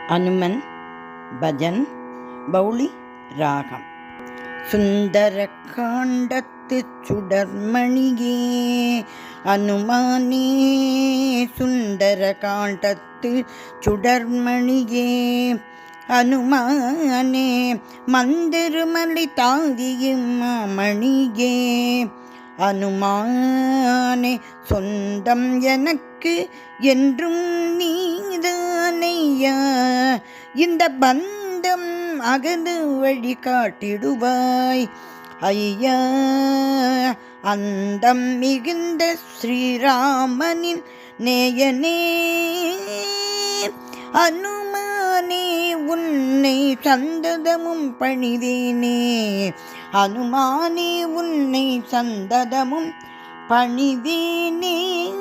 அனுமன் பஜன் பௌளி ராகம். சுந்தர காண்டத்து சுடர்மணியே அனுமானே, சுந்தர காண்டத்து சுடர்மணியே அனுமானே, மந்திருமலை தாங்கியும் மணியே அனுமானே, சொந்தம் எனக்கு என்றும் நீதானையா, இந்த பந்தம் அகது வழி காட்டிடுவாய் ஐயா. அந்தம் மிகுந்த ஸ்ரீராமனின் நேயனே அனுமானே, உன்னை சந்ததமும் பணிவேனே. அனுமானே, உன்னை சந்ததமும் பணிவேனே.